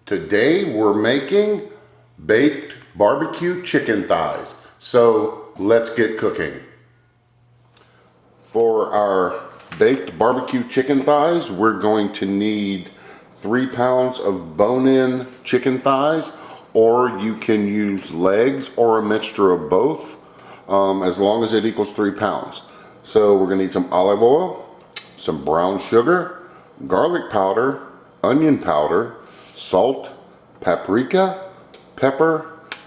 Today we're making baked barbecue chicken thighs. So let's get cooking. For our baked barbecue chicken thighs, we're going to need 3 pounds of bone-in chicken thighs, or you can use legs or a mixture of both, as long as it equals 3 pounds. So we're gonna need some olive oil, some brown sugar, garlic powder, onion powder, salt, paprika, pepper,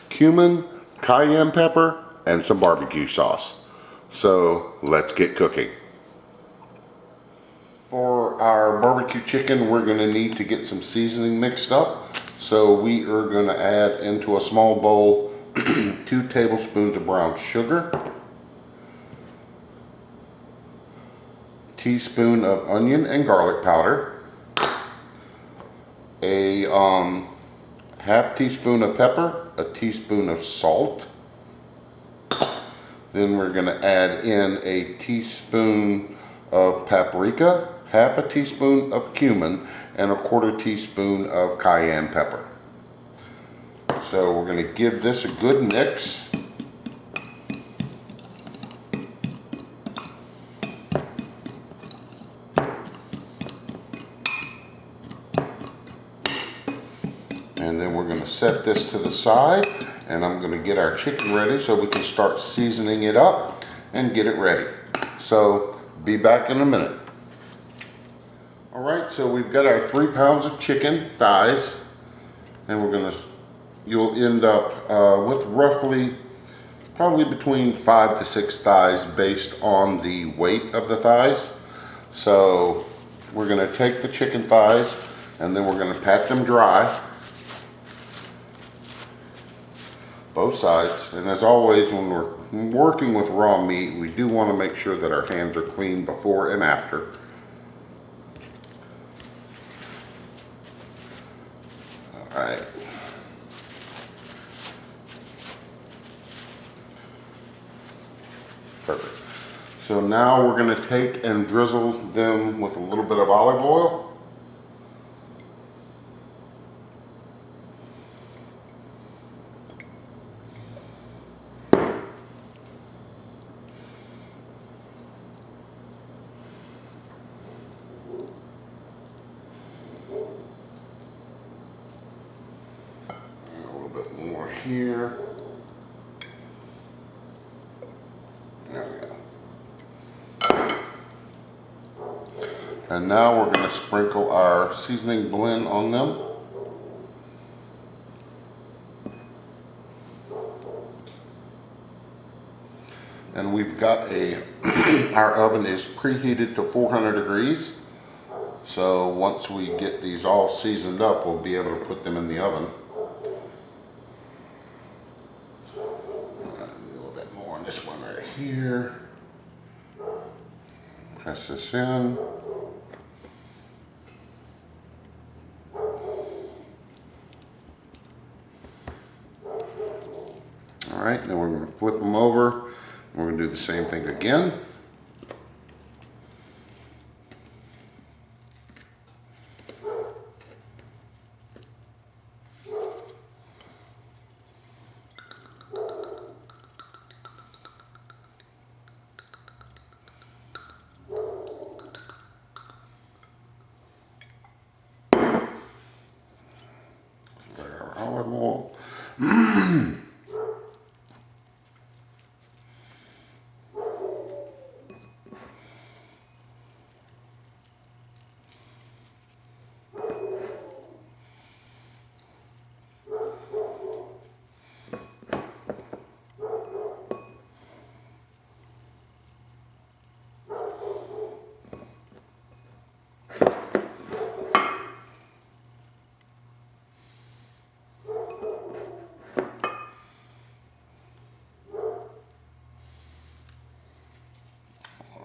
cumin, cayenne pepper, and some barbecue sauce. So let's get cooking. For our barbecue chicken, we're gonna need to get some seasoning mixed up. So we are gonna add into a small bowl 2 tablespoons of brown sugar, teaspoon of onion and garlic powder, a half teaspoon of pepper, a teaspoon of salt. Then we're going to add in a teaspoon of paprika, half a teaspoon of cumin, and a 1/4 teaspoon of cayenne pepper. So we're going to give this a good mix. And then we're going to set this to the side, and I'm going to get our chicken ready so we can start seasoning it up and get it ready. So be back in a minute. Alright, so we've got our 3 pounds of chicken thighs, and you'll end up with roughly probably between 5 to 6 thighs based on the weight of the thighs. So we're going to take the chicken thighs and then we're going to pat them dry, both sides. And as always, when we're working with raw meat, we do want to make sure that our hands are clean before and after. All right. Perfect. So now we're going to take and drizzle them with a little bit of olive oil. More here. There we go. And now we're going to sprinkle our seasoning blend on them. And we've got our oven is preheated to 400 degrees. So once we get these all seasoned up, we'll be able to put them in the oven. This one right here. Press this in. All right, then we're going to flip them over. We're going to do the same thing again. Olive oil.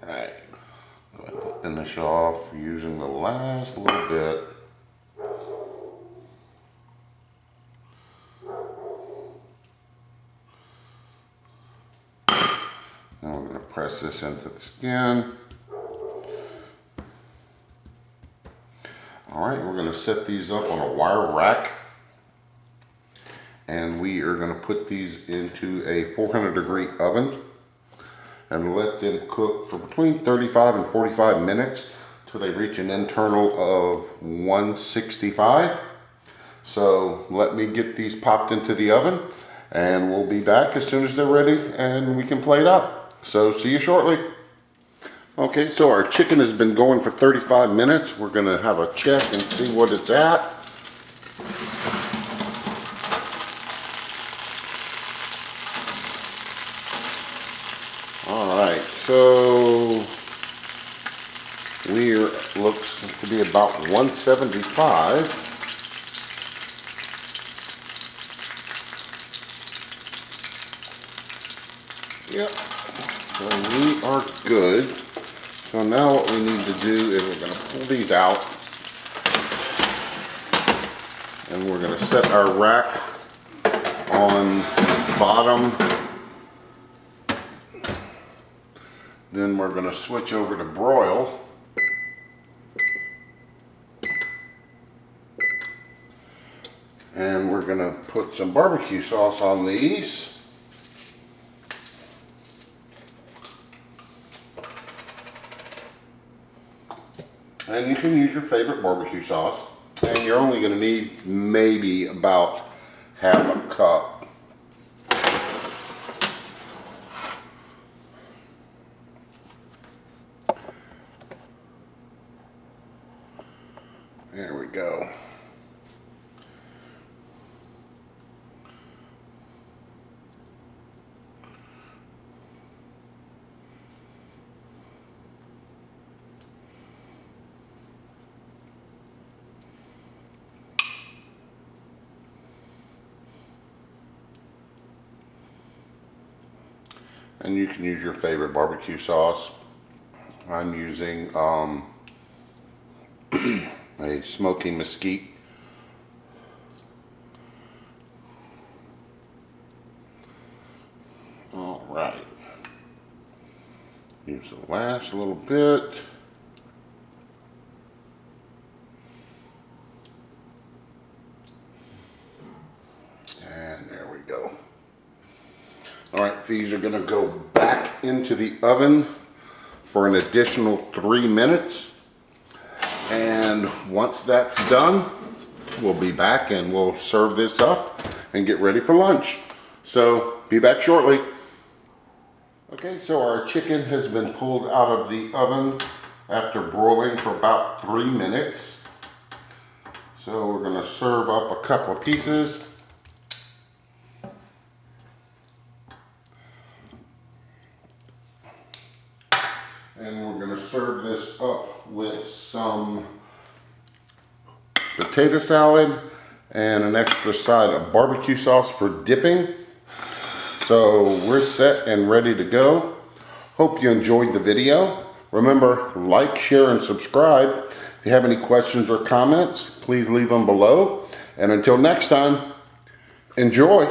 Alright, go ahead and finish off using the last little bit. Now we're going to press this into the skin. Alright, we're going to set these up on a wire rack And we are going to put these into a 400-degree oven and let them cook for between 35 and 45 minutes till they reach an internal of 165. So let me get these popped into the oven and we'll be back as soon as they're ready and we can plate up. So see you shortly. Okay, so our chicken has been going for 35 minutes. We're going to have a check and see what it's at. Alright, so looks to be about 175. Yep, so we are good. So now what we need to do is we're going to pull these out and we're going to set our rack on the bottom. Then we're going to switch over to broil. And we're going to put some barbecue sauce on these. And you can use your favorite barbecue sauce. And you're only going to need maybe about half a cup. There we go. And you can use your favorite barbecue sauce. I'm using a smoky mesquite. All right. Use the last little bit. And there we go. All right, these are gonna go back into the oven for an additional 3 minutes. And once that's done, we'll be back and we'll serve this up and get ready for lunch. So be back shortly. Okay, so our chicken has been pulled out of the oven after broiling for about 3 minutes. So we're gonna serve up a couple of pieces. And we're going to serve this up with some potato salad and an extra side of barbecue sauce for dipping. So we're set and ready to go. Hope you enjoyed the video. Remember, like, share, and subscribe. If you have any questions or comments, please leave them below. And until next time, enjoy.